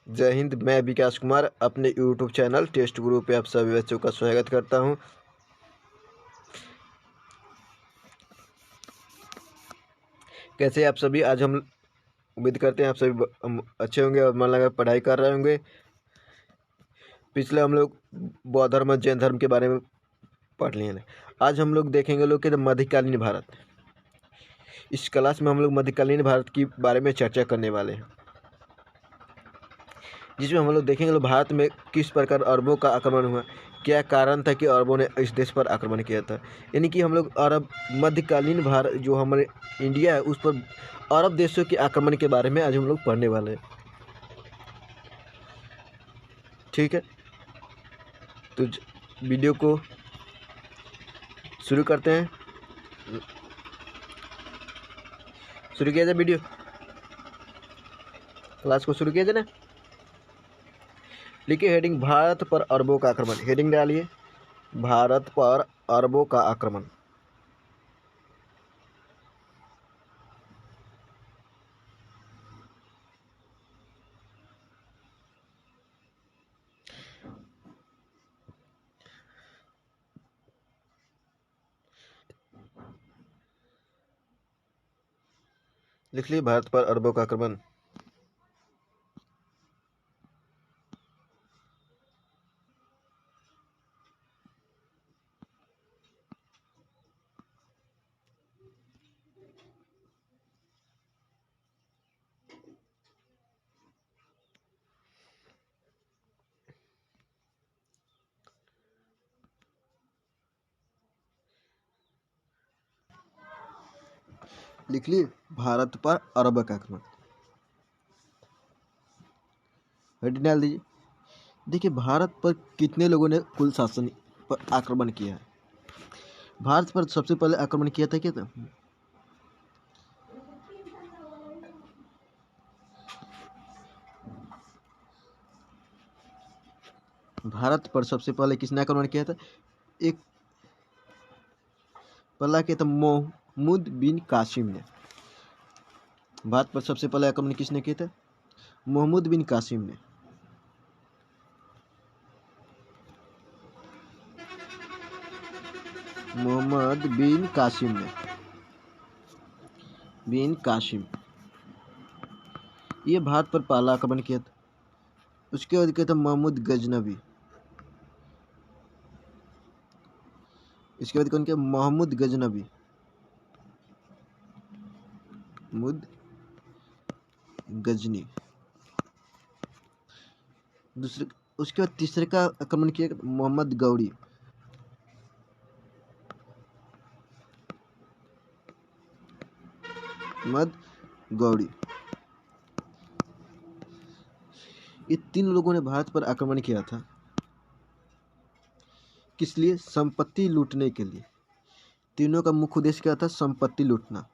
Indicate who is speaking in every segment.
Speaker 1: जय हिंद। मैं विकास कुमार अपने यूट्यूब चैनल टेस्ट गुरु पे आप सभी बच्चों का स्वागत करता हूं। कैसे आप सभी? आज हम उम्मीद करते हैं आप सभी अच्छे होंगे और मन लगा पढ़ाई कर रहे होंगे। पिछले हम लोग बौद्ध धर्म और जैन धर्म के बारे में पढ़ लिए हैं। आज हम लोग देखेंगे लोग के मध्यकालीन भारत। इस क्लास में हम लोग मध्यकालीन भारत के बारे में चर्चा करने वाले हैं, जिसमें हम लोग देखेंगे लोग भारत में किस प्रकार अरबों का आक्रमण हुआ, क्या कारण था कि अरबों ने इस देश पर आक्रमण किया था। यानी कि हम लोग अरब मध्यकालीन भारत जो हमारे इंडिया है उस पर अरब देशों के आक्रमण के बारे में आज हम लोग पढ़ने वाले हैं। ठीक है, तो वीडियो को शुरू करते हैं। शुरू किया जाए, वीडियो क्लास को शुरू किया जाए ना। लिखिए हेडिंग, भारत पर अरबों का आक्रमण। हेडिंग डालिए, भारत पर अरबों का आक्रमण। लिख लीजिए भारत पर अरबों का आक्रमण। लिख लिए भारत पर अरब का आक्रमण। हेडिंग डाल दीजिए। देखिए भारत पर कितने लोगों ने कुल शासन पर आक्रमण किया है। भारत पर सबसे पहले आक्रमण किया था क्या था? भारत पर सबसे पहले किसने आक्रमण किया था? एक पहला किया था महमूद बिन कासिम ने। भारत पर सबसे पहले आक्रमण किसने किया था? महमूद बिन कासिम ने। मोहम्मद बिन कासिम ने, बिन कासिम, ये भारत पर पहला आक्रमण किया था। उसके बाद किया था महमूद गजनवी। इसके बाद कौन किया? महमूद गजनवी, मुद गजनी। दूसरे, उसके बाद तीसरे का आक्रमण किया मोहम्मद गौरी। मोहम्मद गौरी, ये तीन लोगों ने भारत पर आक्रमण किया था। किस लिए? संपत्ति लूटने के लिए। तीनों का मुख्य उद्देश्य क्या था? संपत्ति लूटना।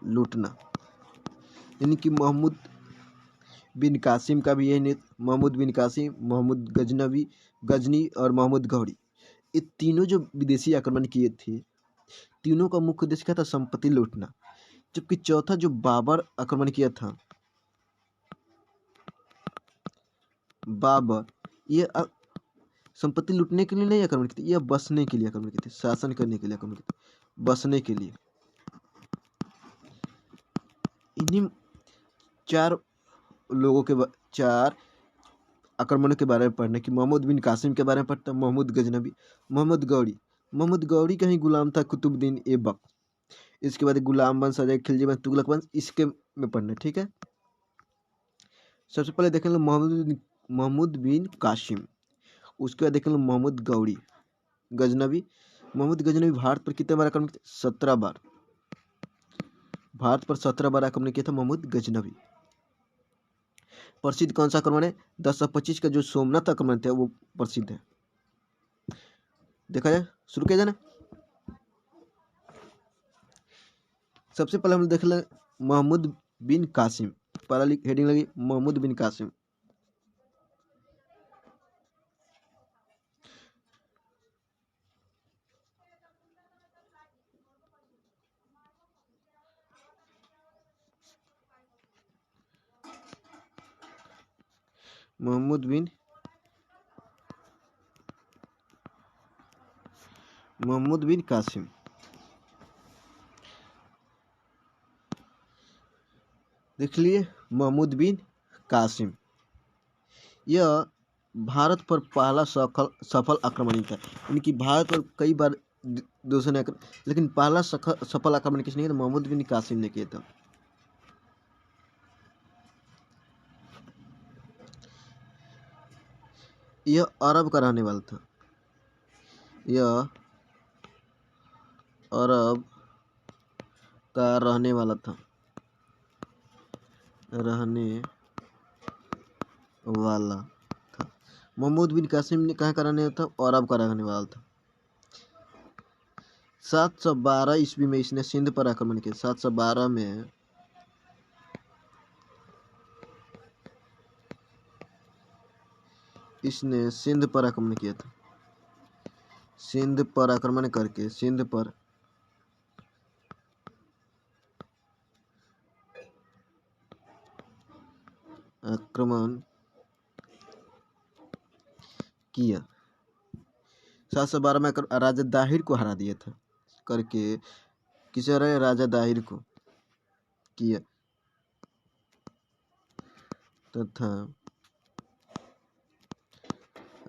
Speaker 1: लूटना, यानी कि महमूद बिन कासिम का भी यही नीति। महमूद बिन कासिम, महमूद गजनी और महमूद गौरी, ये तीनों जो विदेशी आक्रमण किए थे, तीनों का मुख्य उद्देश्य क्या था? संपत्ति लूटना। जबकि चौथा जो बाबर आक्रमण किया था, बाबर, ये संपत्ति लूटने के लिए नहीं आक्रमण किए थे, यह बसने के लिए आक्रमण किए थे, शासन करने के लिए आक्रमण किए थे, बसने के लिए। इन्हीं चार लोगों के चार आक्रमणों के बारे में पढ़ने की। महमूद बिन कासिम के बारे में पढ़ता, महमूद गजनबी, महमूद गौरी। महमूद गौरी का ही गुलाम था कुतुबुद्दीन ऐबक। इसके बाद गुलाम वंश, सजाए खिलजी वंश, तुगलक वंश, इसके में पढ़ना। ठीक है, सबसे पहले देखें लो महमूद बिन कासिम। उसके बाद देखें लो महमूद गौरी गजनबी। महमूद गजनबी भारत पर कितने बार आक्रमण किया? 17 बार। भारत पर 17 बार आक्रमण किया था महमूद गजनबी। प्रसिद्ध कौन सा आक्रमण है? 1025 का जो सोमनाथ आक्रमण था वो प्रसिद्ध है। देखा जाए, शुरू किया जाए ना। सबसे पहले हम देख लें महमूद बिन कासिम। पहला हेडिंग लगी महमूद बिन कासिम। मोहम्मद बिन कासिम। देख लिए, महमूद बिन कासिम यह भारत पर पहला सफल आक्रमण था। इनकी भारत पर कई बार दूसरे ने लेकिन पहला सफल आक्रमण किसने किया? महमूद बिन कासिम ने किया था। यह अरब का रहने वाला था। यह अरब का रहने वाला था। महमूद बिन कासिम ने कहाँ का रहने वाला था? अरब का रहने वाला था। 712 ईस्वी में इसने सिंध पर आक्रमण किया। 712 में इसने सिंध पर आक्रमण किया था। सिंध पर आक्रमण करके सिंध पर आक्रमण किया। 712 में राजा दाहिर को हरा दिया था करके। किसे हराया? राजा दाहिर को किया तथा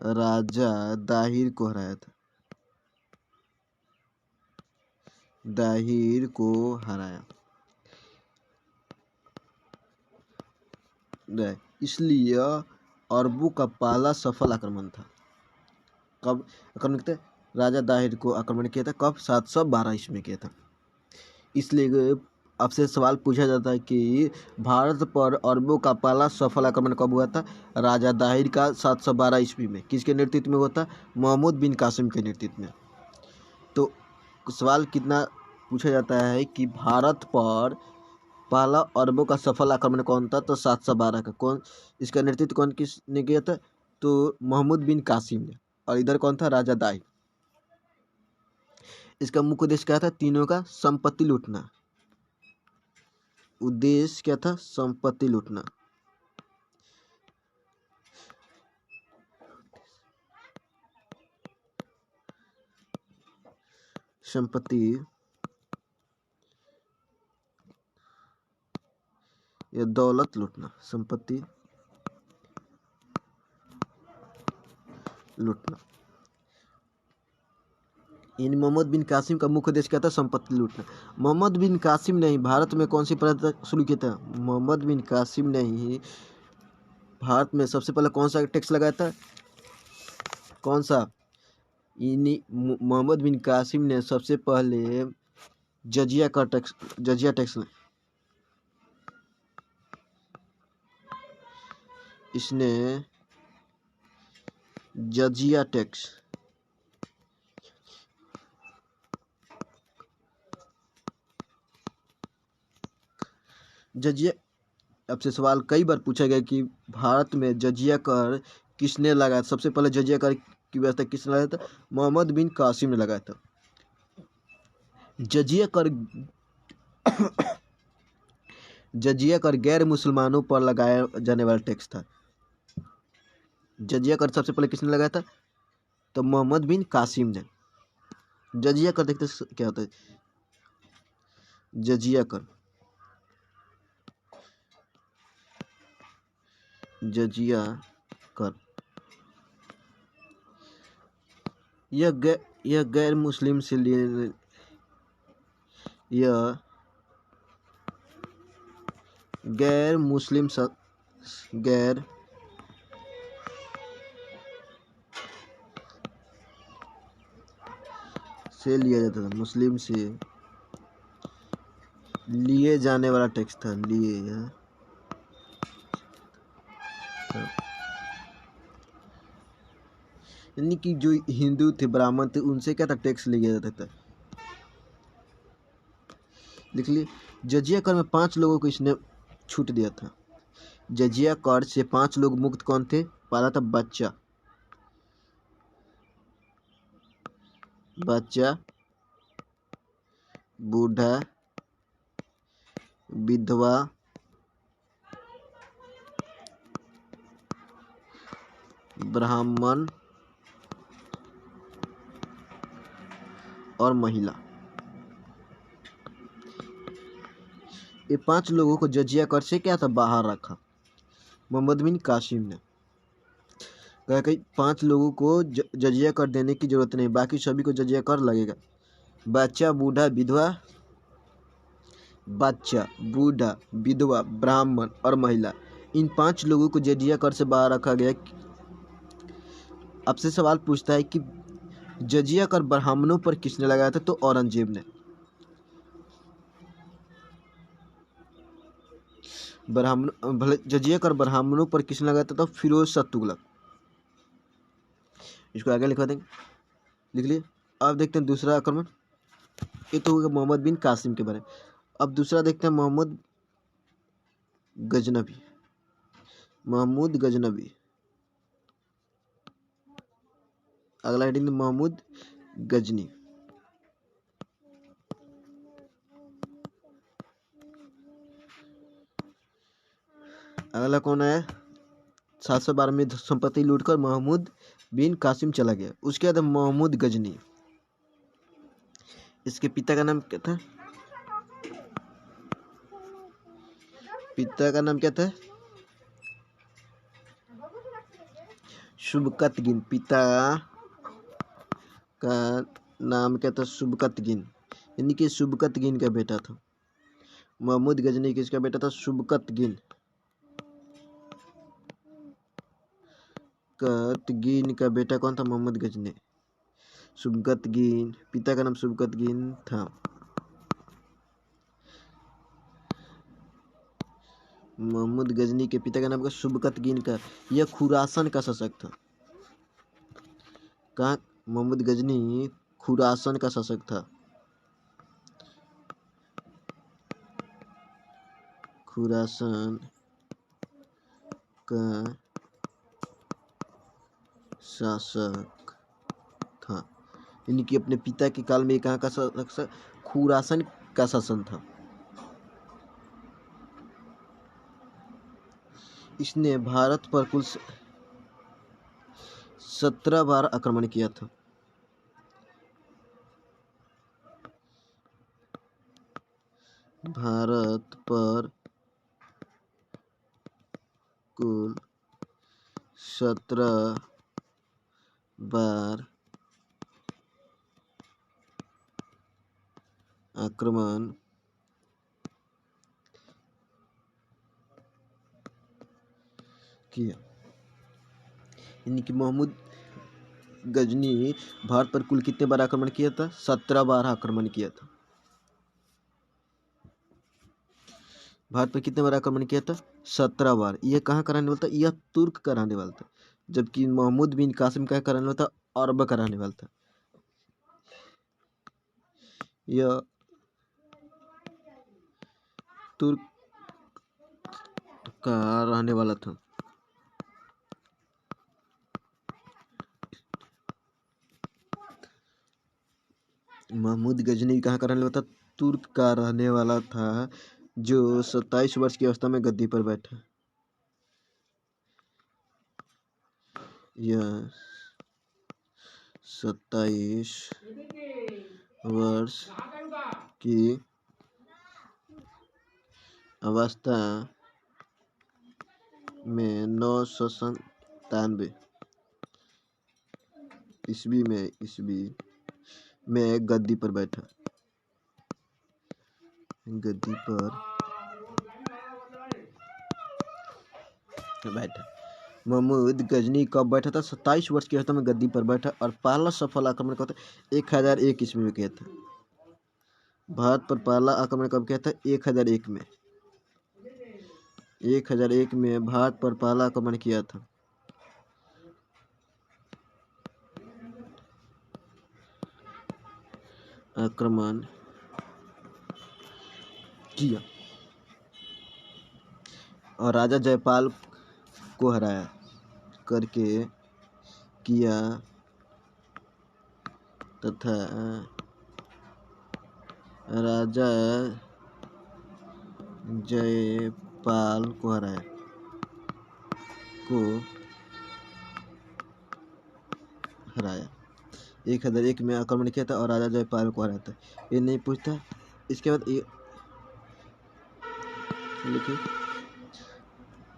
Speaker 1: राजा दाहिर को हराया था। दाहिर को हराया, इसलिए अरबों का पहला सफल आक्रमण था। कब आक्रमण किया? राजा दाहिर को आक्रमण किया था। कब? 712 ईस्वी में किया था। इसलिए आपसे सवाल पूछा जाता है कि भारत पर अरबों का पहला सफल आक्रमण कब हुआ था? राजा दाहिर का 712 ईस्वी में। किसके नेतृत्व में हुआ था? महमूद बिन कासिम के नेतृत्व में। तो सवाल कितना पूछा जाता है कि भारत पर पहला अरबों का सफल आक्रमण कौन था? तो 712 का। कौन इसका नेतृत्व कौन किसने किया था? तो महमूद बिन कासिम ने। और इधर कौन था? राजा दाहिर। इसका मुख्य उद्देश्य क्या था? तीनों का संपत्ति लूटना। उद्देश्य क्या था? संपत्ति लूटना। संपत्ति या दौलत लूटना। संपत्ति लूटना। इन मोहम्मद बिन कासिम का मुख्य उद्देश्य क्या था? संपत्ति लूटना। मोहम्मद बिन कासिम ने ही भारत में कौन सी प्रथा शुरू किया था? मोहम्मद बिन कासिम ने ही भारत में सबसे पहले कौन सा टैक्स लगाया था? कौन सा? मोहम्मद बिन कासिम ने सबसे पहले जजिया टैक्स इसने जजिया टैक्स जजिया। आपसे सवाल कई बार पूछा गया कि भारत में जजिया कर किसने लगाया? सबसे पहले जजिया कर की व्यवस्था किसने लगाया था? मोहम्मद बिन कासिम ने लगाया था। जजिया कर गैर मुसलमानों पर लगाया जाने वाला टैक्स था। जजिया कर सबसे पहले किसने लगाया था? तो मोहम्मद बिन कासिम ने। जजिया कर देखते क्या होता है? जजिया कर यह गैर मुस्लिम से लिए यह गैर मुस्लिम से लिया जाता था। मुस्लिम से लिए जाने वाला टैक्स था। यानी कि जो हिंदू थे, ब्राह्मण थे, उनसे क्या था? टैक्स लिया जाता था। देख लिए, जजिया कर में 5 लोगों को इसने छूट दिया था। जजिया कर से 5 लोग मुक्त कौन थे? पहला था बच्चा, बूढ़ा, विधवा ब्राह्मण और महिला, ये 5 लोगों को जजिया कर से क्या था बाहर रखा मोहम्मद बिन कासिम ने। कहा कि 5 लोगों को जजिया कर देने की जरूरत नहीं, बाकी सभी को जजिया कर लगेगा। बच्चा बूढ़ा विधवा ब्राह्मण और महिला, इन 5 लोगों को जजिया कर से बाहर रखा गया। आपसे सवाल पूछता है कि जजिया कर ब्राह्मणों पर किसने लगाया था? तो औरंगजेब ने। जजिया कर ब्राह्मणों पर किसने लगाया था? तो फिरोज शाह तुगलक। इसको आगे लिखवा देंगे, लिख लिए। अब देखते हैं दूसरा आक्रमण। ये तो होगा मोहम्मद बिन कासिम के बारे में। अब दूसरा देखते हैं महमूद गजनवी। अगला हेडिंग महमूद गजनी। अगला कौन है? 712 में संपत्ति लूटकर महमूद बिन कासिम चला गया। उसके बाद महमूद गजनी, इसके पिता का नाम क्या था? शुबकतगिन। पिता का नाम क्या था? शुबकतगिन, यानी कि शुबकतगिन का बेटा था। महमूद गजनी किसका बेटा था? शुबकतगिन का बेटा कौन था? मोहम्मद गजनी। शुबकतगिन, पिता का नाम शुबकतगिन था। महमूद गजनी के पिता का नाम का शुबकतगिन का, यह खुरासन का शासक था। कहाँ? महमूद गजनी खुरासन का शासक था। खुरासन का शासक था, यानी कि अपने पिता के काल में कहाँ का शासक? खुरासन का शासन था। इसने भारत पर कुल 17 बार आक्रमण किया था। भारत पर कुल 17 बार आक्रमण किया, यानी कि महमूद गजनी भारत पर कुल कितने बार आक्रमण किया था? 17 बार आक्रमण किया था। भारत पर कितने बार आक्रमण किया था? 17 बार। यह कहाँ का रहने वाला था? यह तुर्क का रहने वाला था, जबकि महमूद बिन कासिम का रहने वाला था? अरब का रहने वाला था। यह तुर्क का रहने वाला था। महमूद गजनी कहाँ का रहने वाला था? तुर्क का रहने वाला था, जो 27 वर्ष की अवस्था में गद्दी पर बैठा। यह 27 वर्ष की अवस्था में 997 ईस्वी में गद्दी पर बैठा। महमूद गजनी कब बैठा था? 27 वर्ष की अवस्था में गद्दी पर बैठा, और पहला सफल आक्रमण कब था? 1001 ईस्वी में किया था। भारत पर पहला आक्रमण कब किया था? 1001 में। 1001 में भारत पर पहला आक्रमण किया था। आक्रमण किया और राजा जयपाल को हराया करके किया, तथा राजा जयपाल को हराया हराया। 1001 में आक्रमण किया था और राजा जयपाल को हराया था। ये नहीं पूछता। इसके बाद ये लिखिए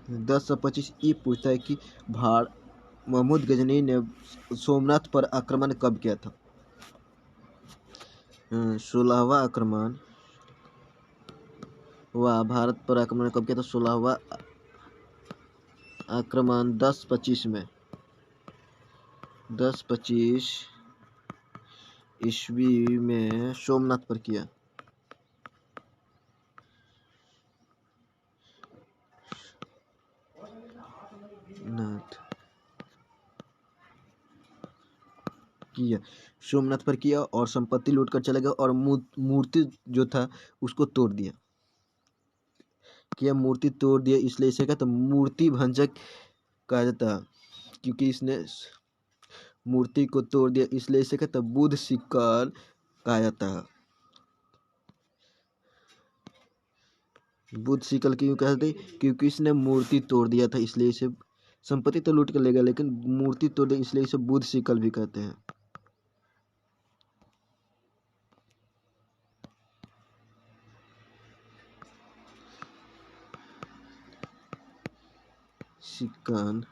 Speaker 1: 1025 ये पूछता है कि महमूद गजनी ने सोमनाथ पर आक्रमण कब किया था। 16वां आक्रमण वह भारत पर आक्रमण कब किया था। 16वां आक्रमण 1025 में 1025 ईस्वी में सोमनाथ पर किया। सोमनाथ पर किया और संपत्ति लूट कर चला गया और मूर्ति जो था उसको तोड़ दिया। मूर्ति तोड़ दिया इसलिए इसे कहते मूर्ति भंजक कहा जाता है, क्योंकि इसने मूर्ति को तोड़ दिया इसलिए इसे कहते बुध शिकल कहा जाता है। बुध शिकल क्यों कहते, क्योंकि इसने मूर्ति तोड़ दिया था इसलिए इसे, संपत्ति तो लूट कर ले गया लेकिन मूर्ति तोड़ दी इसलिए इसे बुध शिकल भी कहते हैं। शिकन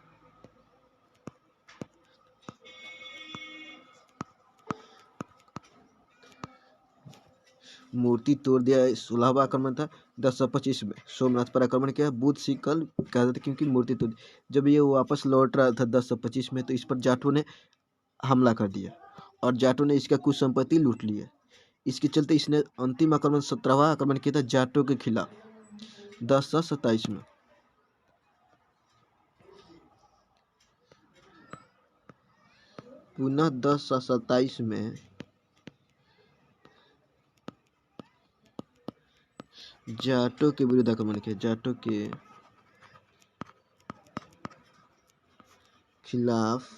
Speaker 1: मूर्ति तोड़ दिया। 16वां आक्रमण था 1025 में सोमनाथ पर आक्रमण किया। बुध शिकल कहते थे क्योंकि मूर्ति तोड़। जब ये वापस लौट रहा था 1025 में तो इस पर जाटों ने हमला कर दिया और जाटों ने इसका कुछ संपत्ति लूट लिया। इसके चलते इसने अंतिम आक्रमण 17वां आक्रमण किया था जाटों के खिलाफ 1027 में। पुनः 1027 में जाटों के विरुद्ध आक्रमण किया। जाटों के खिलाफ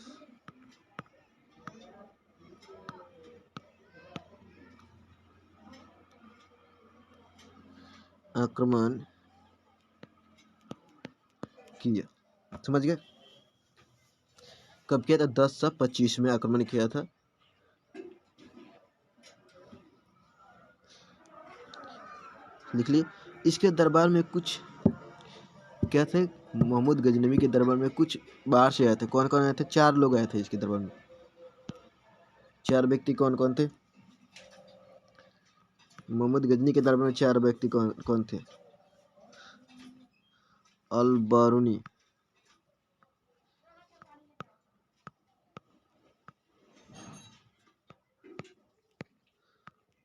Speaker 1: आक्रमण किया। समझ गए। कब किया था। 1025 में आक्रमण किया था। लिख लिए। इसके दरबार में कुछ क्या थे, महमूद गजनवी के दरबार में कुछ बाहर से आए थे। कौन कौन आए थे। 4 लोग आए थे इसके दरबार में। 4 व्यक्ति कौन कौन थे। महमूद गजनी के दरबार में 4 व्यक्ति कौन कौन थे। अलबरूनी,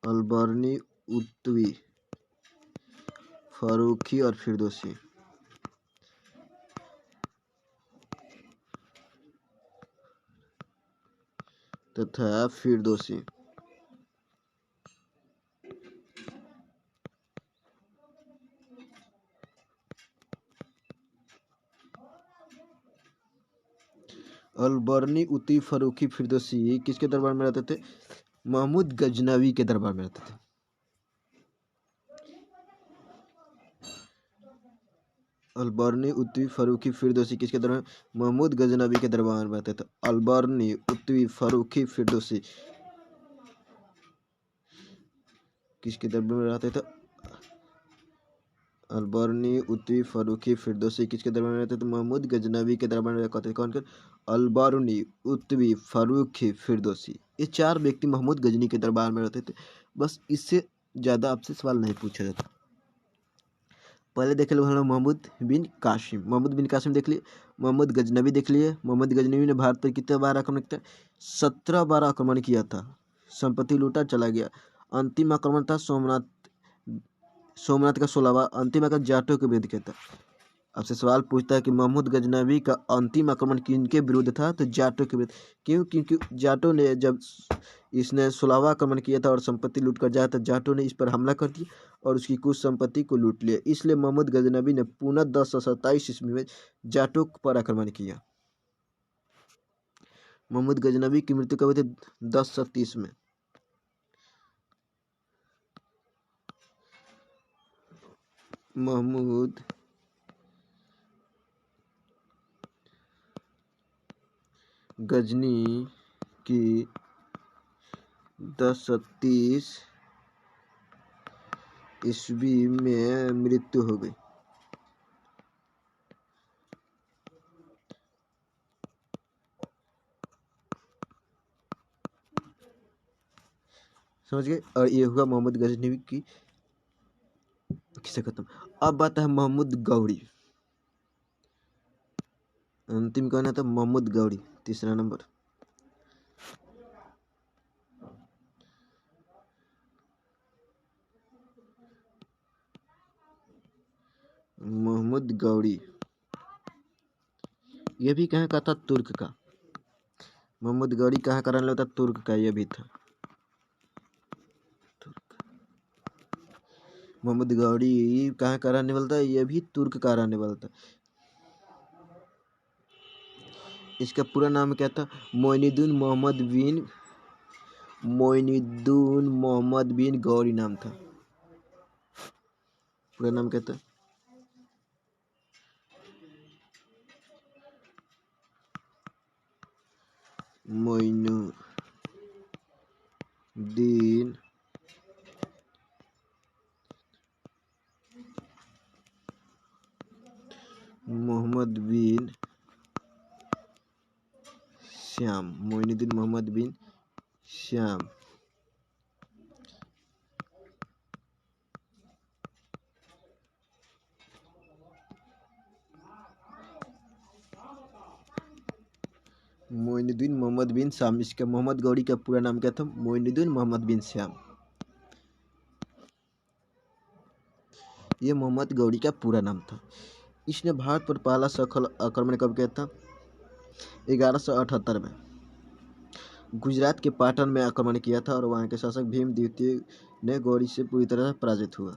Speaker 1: अलबरूनी, उत्वी, फारूकी और फिरदौसी। तथा फिरदौसी। अलबरनी, उती, फरूखी, फिरदौसी किसके दरबार में रहते थे। महमूद गजनवी के दरबार में रहते थे। अलबरनी, उतवी, फरूखी, फिरदौसी किसके दरबार में। महमूद गजनवी के दरबार में रहते थे। अलबरनी, उतवी, फरूखी, फिरदौसी किसके दरबार में रहते थे। अलबरनी, उतवी, फरूखी, फिरदौसी किसके दरबार में रहते थे। महमूद गजनवी के दरबार में रहते थे। कौन कौन। अलबरनी, उतवी, फरूखी, फिरदौसी ये 4 व्यक्ति महमूद गजनी के दरबार में रहते थे। बस इससे ज़्यादा आपसे सवाल नहीं पूछा जाता। पहले देख लो हम लोग महमूद बिन कासिम। महमूद बिन कासिम देख लिए। महमूद गजनवी देख लिए। महमूद गजनवी ने भारत पर कितने बार आक्रमण किया। 17 बार आक्रमण किया था। संपत्ति लूटा चला गया। अंतिम आक्रमण था सोमनाथ का 16वां। अंतिम आक्रमण जाटों के विरुद्ध किया था। आपसे सवाल पूछता है कि महमूद गजनवी का अंतिम आक्रमण किनके विरुद्ध था। तो जाटों के विरुद्ध। क्यों। क्योंकि जाटों ने जब इसने 16वां आक्रमण किया था और संपत्ति लूट कर जाया था, जाटों ने इस पर हमला कर दिया और उसकी कुछ संपत्ति को लूट लिया। इसलिए महमूद गजनवी ने पुनः 1027 ईस्वी में जाटों पर आक्रमण किया। महमूद गजनवी की मृत्यु कब हुई थी। 1030 में। महमूद गजनी की 1030 ईस्वी में मृत्यु हो गई। समझ गए। और ये हुआ मोहम्मद गजनवी की किसे खत्म। अब बात है महमूद गौरी। अंतिम कौन है तो महमूद गौरी, तीसरा नंबर। महमूद गौरी ये भी कहाँ का था, तुर्क का। महमूद गौरी कहाँ का रहने वाला था, तुर्क का ये भी था। महमूद गौरी कहाँ का रहने वाला था, ये भी तुर्क का रहने वाला था। इसका पूरा नाम क्या था, मोइनुद्दीन मोहम्मद बिन गौरी नाम था। पूरा नाम क्या था, मोइनुद्दीन मोहम्मद बिन श्याम। मोइनुद्दीन मोहम्मद बिन श्याम। मोइनुद्दीन मोहम्मद बिन श्याम। इसका मोहम्मद गौरी का पूरा नाम क्या था, मोइनुद्दीन मोहम्मद बिन श्याम। ये मोहम्मद गौरी का पूरा नाम था। इसने भारत पर पहला सफल आक्रमण कब किया था, 1178 में गुजरात के पाटन में आक्रमण किया था और वहां के शासक भीम द्वितीय ने गौरी से पूरी तरह पराजित हुआ।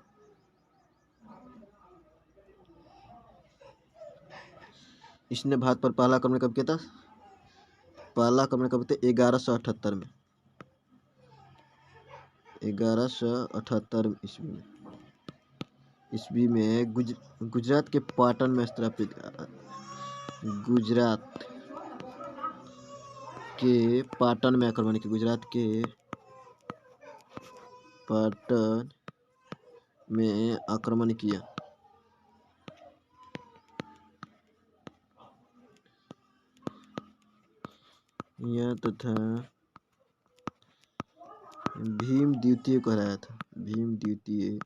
Speaker 1: इसने भारत पर पहला आक्रमण कब किया था, पहला आक्रमण कब किया था, 1178 में। 1178 ईस्वी में गुजरात के पाटन में स्थापित, गुजरात के पाटन में आक्रमण किया। गुजरात के पाटन में आक्रमण किया। यह तथा भीम द्वितीय को हराया था। भीम द्वितीय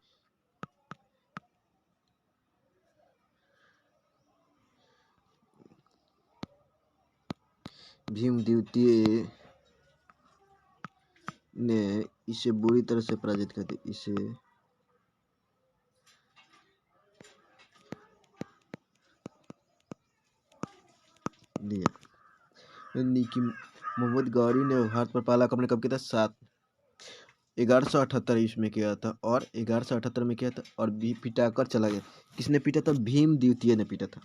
Speaker 1: ने इसे बुरी तरह से पराजित कर दिया। इसे दिया मोहम्मद गौरी ने भारत पर पहला आक्रमण कब किया था, 1178 ईस्वी में किया था। और 1178 में किया था और भी पिटा कर चला गया। किसने पीटा था, भीम द्वितीय ने पीटा था।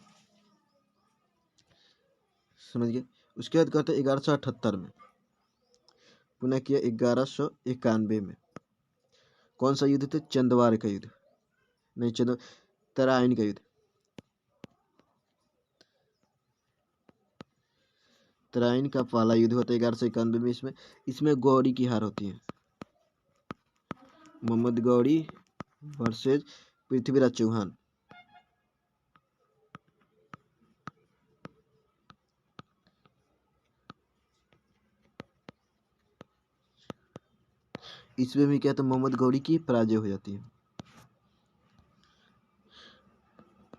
Speaker 1: समझ गए। उसके बाद करते 1178 में पुनः किया 1191 में। कौन सा युद्ध था, चंदवार का युद्ध, नहीं तराइन का युद्ध। तराइन का पहला युद्ध होता है 1191 में। इसमें गौरी की हार होती है। मोहम्मद गौरी वर्सेज पृथ्वीराज चौहान। इसमें भी क्या, तो मोहम्मद गौरी की पराजय हो जाती है।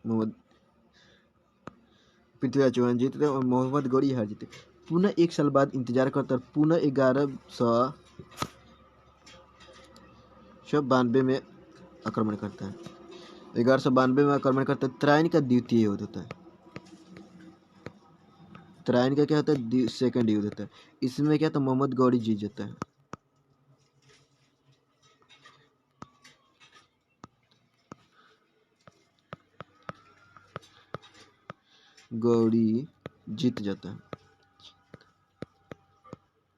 Speaker 1: मोहम्मद पृथ्वीराज चौहान जीतते और मोहम्मद गौरी हार जीते। पुनः एक साल बाद इंतजार करता और पुनः 1192 में आक्रमण करता है। 1192 में आक्रमण करता है। तराइन का द्वितीय युद्ध होता है। तराइन का क्या होता है, सेकंड युद्ध होता है। इसमें क्या था, मोहम्मद गौरी जीत जाता है। गौरी जीत जाता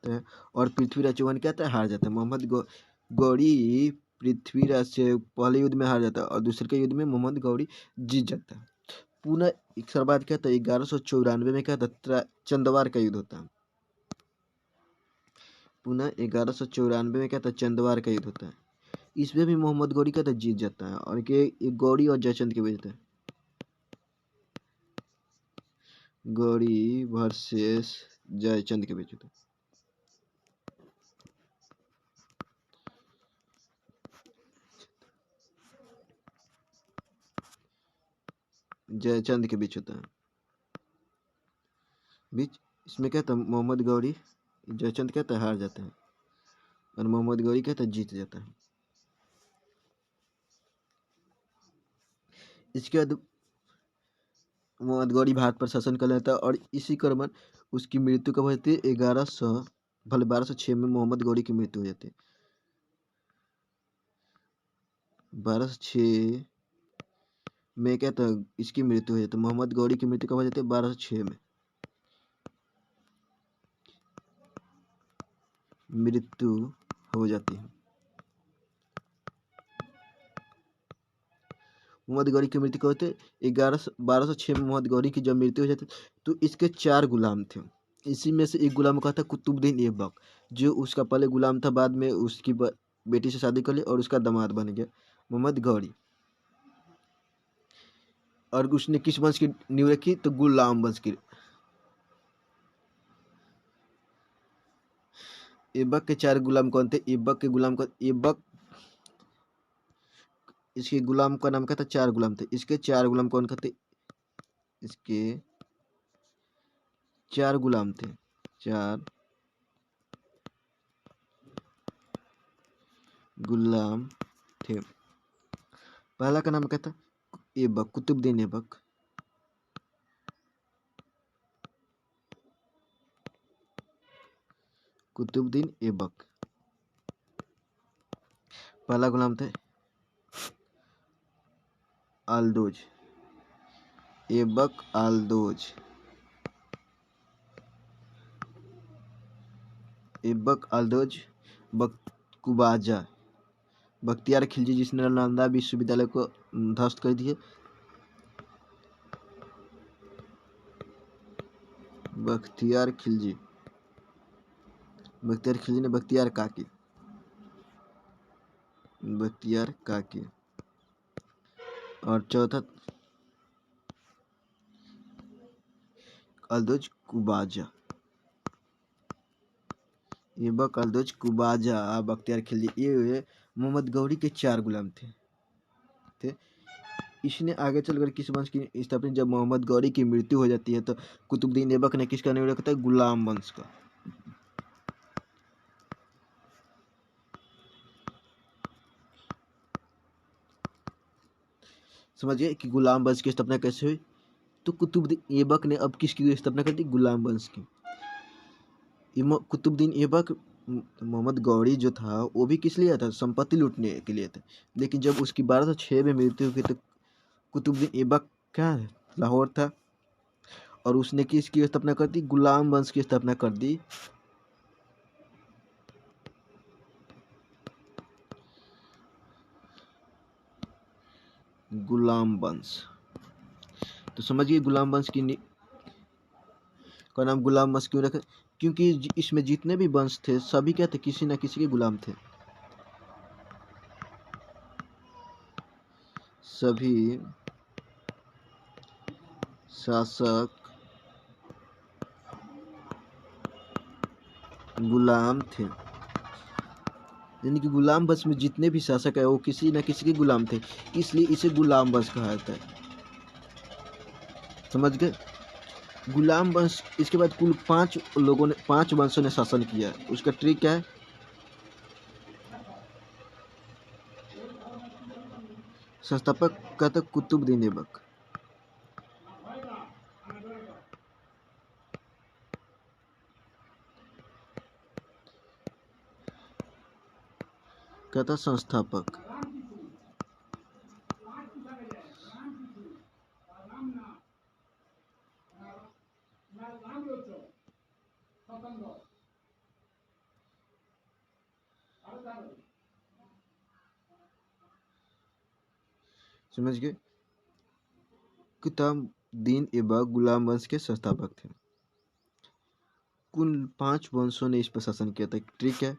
Speaker 1: है और पृथ्वीराज चौहान क्या था, हार जाता है। मोहम्मद गौरी पृथ्वीराज से पहले युद्ध में हार जाता है और दूसरे के युद्ध में मोहम्मद गौरी जीत जाता है। पुनः एक साल बाद क्या था, 1194 में क्या था, चंदवार का युद्ध होता है। पुनः 1194 में क्या था, चंदवार का युद्ध होता है। इसमें भी मोहम्मद गौरी का था जीत जाता है, और ये गौरी और जयचंद के बीच था। गौरी वर्सेस जयचंद के बीच होता है। जयचंद के बीच होता है। बीच इसमें क्या था, मोहम्मद गौरी जयचंद क्या था हार जाता है, और मोहम्मद गौरी क्या था जीत जाता है। इसके बाद मोहम्मद गौरी भारत पर शासन कर लेता है, और इसी क्रम उसकी मृत्यु कब होती है, 1206 में मोहम्मद गौरी की मृत्यु हो जाती है। 1206 में क्या था, इसकी मृत्यु हो जाती है। मोहम्मद गौरी की मृत्यु कब हो जाती है, 1206 में मृत्यु हो जाती है। मोहम्मद गौरी की मृत्यु कब होती है, 1206 में मोहम्मद गौरी की जब मृत्यु हो जाती है, तो इसके 4 गुलाम थे। इसी में से एक गुलाम का था कुतुबुद्दीन ऐबक, जो उसका पहले गुलाम था, बाद में उसकी बेटी से शादी कर ली और उसका दामाद बन गया मोहम्मद गौरी। और उसने किस वंश की नींव रखी, तो गुलाम वंश की। ऐबक के 4 गुलाम कौन थे, ऐबक के गुलाम कौन, ऐबक इसके गुलाम का नाम क्या था, 4 गुलाम थे। इसके 4 गुलाम कौन थे, इसके 4 गुलाम थे, 4 गुलाम थे। पहला का नाम क्या था, ऐबक, कुतुबुद्दीन ऐबक। कुतुबुद्दीन ऐबक पहला गुलाम थे आल्दोज, ऐबक आल्दोज, ऐबक आल्दोज बख्तकुबाजा, बख्तियार खिलजी, जिसने नालंदा विश्वविद्यालय को ध्वस्त कर दिए। बख्तियार खिलजी, बख्तियार खिलजी ने बख्तियार काकी, बख्तियार काकी। और चौथा अल्दोज कुबाजा, ऐबक अल्दोज कुबाजा, बख्तियार खिलजी, ये मोहम्मद गौरी के 4 गुलाम थे। इसने आगे चलकर किस वंश की स्थापना, जब मोहम्मद गौरी की मृत्यु हो जाती है तो कुतुबुद्दीन ऐबक ने किसका नाम रखा था, गुलाम वंश का। समझिए कि गुलाम वंश की स्थापना कैसे हुई। तो कुतुबुद्दीन ऐबक ने अब किसकी स्थापना कर दी, गुलाम वंश की। कुतुबुद्दीन ऐबक मोहम्मद गौरी जो था वो भी किस लिए आया था, संपत्ति लूटने के लिए था। लेकिन जब उसकी 1206 में मृत्यु हुई तो कुतुबुद्दीन ऐबक क्या लाहौर था, और उसने किसकी स्थापना कर दी, गुलाम वंश की स्थापना कर दी। गुलाम वंश। तो समझिए गुलाम वंश का नाम गुलाम वंश क्यों रखा, क्योंकि इसमें जितने भी वंश थे सभी क्या थे, किसी न किसी के गुलाम थे। सभी शासक गुलाम थे, यानी कि गुलाम वंश में जितने भी शासक है वो किसी न किसी के गुलाम थे, इसलिए इसे गुलाम वंश कहा जाता है। समझ गए, गुलाम वंश। इसके बाद कुल 5 वंशों ने शासन किया है। उसका ट्रिक क्या है, संस्थापक कहते कुतुबुद्दीन ऐबक, कहता संस्थापक। समझ गए, कुतुबुद्दीन ऐबक गुलाम वंश के संस्थापक थे। कुल 5 वंशों ने इस पर शासन किया था। ठीक है,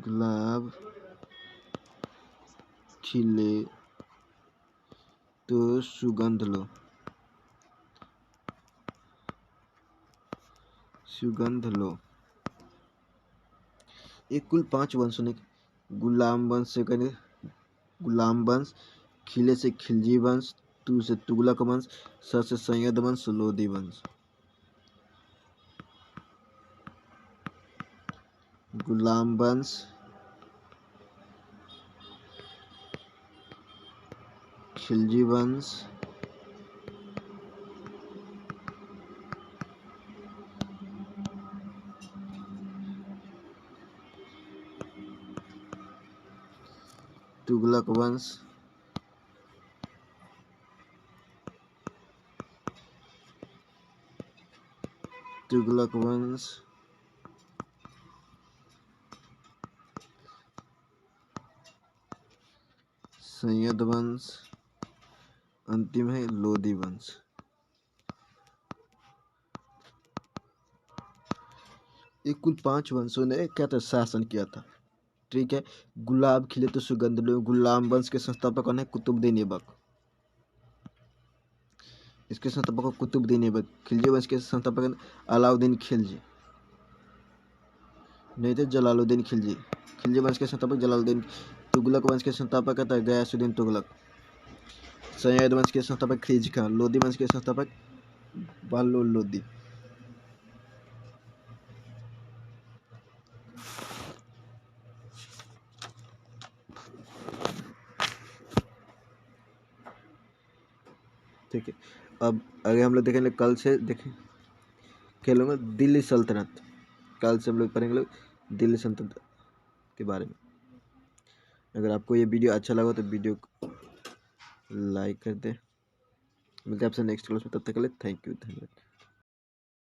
Speaker 1: गुलाब खिले तो सुगंध लो, सुगंध लो। ये कुल 5 वंशों ने, गुलाम वंश से करें, गुलाम वंश, खिले से खिलजी वंश, तू से तुगलक वंश, स से सैयद वंश, लोदी वंश। गुलाम वंश, खिलजी वंश, तुगलक वंश, तुगलक वंश, सैयद वंश, अंतिम है लोदी वंश। ये कुल 5 वंशों ने क्या था, शासन किया था। ठीक है, गुलाब खिले तो सुगंध लो, गुलाम वंश के संस्थापक कौन है, कुतुबुद्दीन ऐबक। इसके संस्थापक कुतुबुद्दीन ऐबक। खिलजी वंश के संस्थापक अलाउद्दीन खिलजी, नहीं थे जलालुद्दीन खिलजी। खिलजी वंश के संस्थापक जलालुद्दीन। तुगलक वंश के संस्थापक था गयासुद्दीन तुगलक। सैयद वंश के संस्थापक खिलजी खान। लोदी वंश के संस्थापक बहलोल लोदी। ठीक है, अब आगे हम लोग देखेंगे, कल से देखें खेलूंगा दिल्ली सल्तनत। कल से हम लोग पढ़ेंगे दिल्ली सल्तनत के बारे में। अगर आपको ये वीडियो अच्छा लगा तो वीडियो को लाइक कर दें। मिलते हैं आपसे नेक्स्ट क्लास में, तब तक के लिए थैंक यू, धन्यवाद।